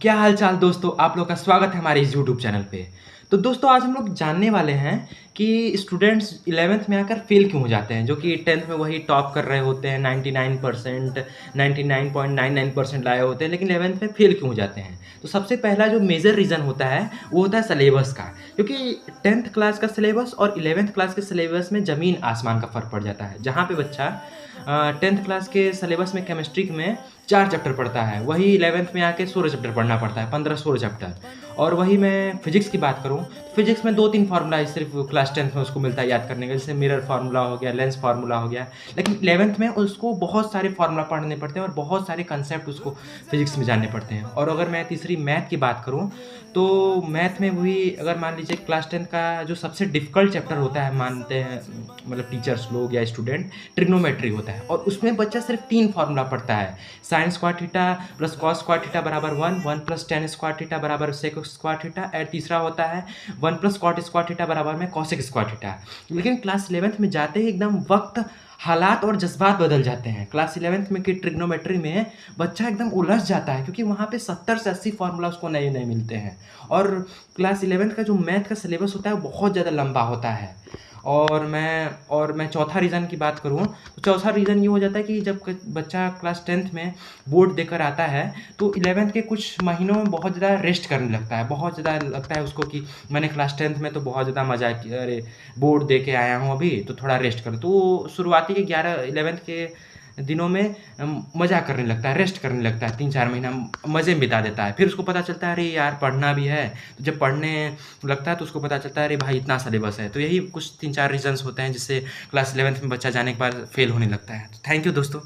क्या हाल चाल दोस्तों, आप लोग का स्वागत है हमारे इस यूट्यूब चैनल पे। तो दोस्तों आज हम लोग जानने वाले हैं कि स्टूडेंट्स 11th में आकर फेल क्यों हो जाते हैं, जो कि 10th में वही टॉप कर रहे होते हैं, 99%, 99.99% लाए होते हैं, लेकिन 11th में फेल क्यों हो जाते हैं। तो सबसे पहला जो मेजर रीज़न होता है वो होता है सिलेबस का, क्योंकि 10th क्लास का सिलेबस और 11th क्लास के सिलेबस में ज़मीन आसमान का फ़र्क पड़ जाता है। जहाँ पे बच्चा 10th क्लास के सिलेबस में केमिस्ट्री में 4 चैप्टर पढ़ता है, वही 11th में आके 16 चैप्टर पढ़ना पड़ता है, 15-16 चैप्टर। और वही मैं फिज़िक्स की बात करूँ, तो फिज़िक्स में 2-3 फार्मूला सिर्फ़ क्लास 10th में उसको मिलता है याद करने का, जैसे मिरर फार्मूला हो गया, लेंस फार्मूला हो गया। लेकिन 11th में उसको बहुत सारे फार्मूला पढ़ने पड़ते हैं और बहुत सारे कंसेप्ट उसको फिज़िक्स में जानने पड़ते हैं। और अगर मैं तीसरी मैथ की बात करूँ, तो मैथ में भी अगर मान लीजिए क्लास 10th का जो सबसे डिफ़िकल्ट चैप्टर होता है, मानते हैं मतलब टीचर्स लोग या स्टूडेंट, ट्रिग्नोमेट्री होता है और उसमें बच्चा सिर्फ़ 3 फार्मूला पढ़ता है। Sine square theta plus cos square theta बराबर 1, 1 प्लस टेन स्क्वायर थीटा बराबर सेक स्क्वायर थीटा, और तीसरा होता है 1 प्लस कॉट स्क्वायर थीटा बराबर में कॉसेक स्क्वायर थीटा। लेकिन क्लास 11th में जाते ही एकदम वक्त, हालात और जज्बात बदल जाते हैं। क्लास 11th में की ट्रिग्नोमेट्री में बच्चा एकदम उलझ जाता है, क्योंकि वहाँ पे 70 से 80 फार्मूला उसको नए नए मिलते हैं। और क्लास 11th का जो मैथ का सिलेबस होता है वो बहुत ज़्यादा लंबा होता है। और मैं चौथा रीज़न की बात करूँ, तो चौथा रीज़न ये हो जाता है कि जब बच्चा क्लास 10th में बोर्ड देकर आता है, तो 11th के कुछ महीनों में बहुत ज़्यादा रेस्ट करने लगता है। बहुत ज़्यादा लगता है उसको कि मैंने क्लास 10th में तो बहुत ज़्यादा मज़ा किया, अरे बोर्ड दे के आया हूँ अभी, तो थोड़ा रेस्ट करूँ। तो वो शुरुआती के 11th के दिनों में मज़ा करने लगता है, रेस्ट करने लगता है, 3-4 महीना मज़े में बिता देता है। फिर उसको पता चलता है अरे यार पढ़ना भी है, तो जब पढ़ने लगता है तो उसको पता चलता है अरे भाई इतना सिलेबस है। तो यही कुछ 3-4 रीज़न्स होते हैं जिससे क्लास 11th में बच्चा जाने के बाद फेल होने लगता है। तो थैंक यू दोस्तों।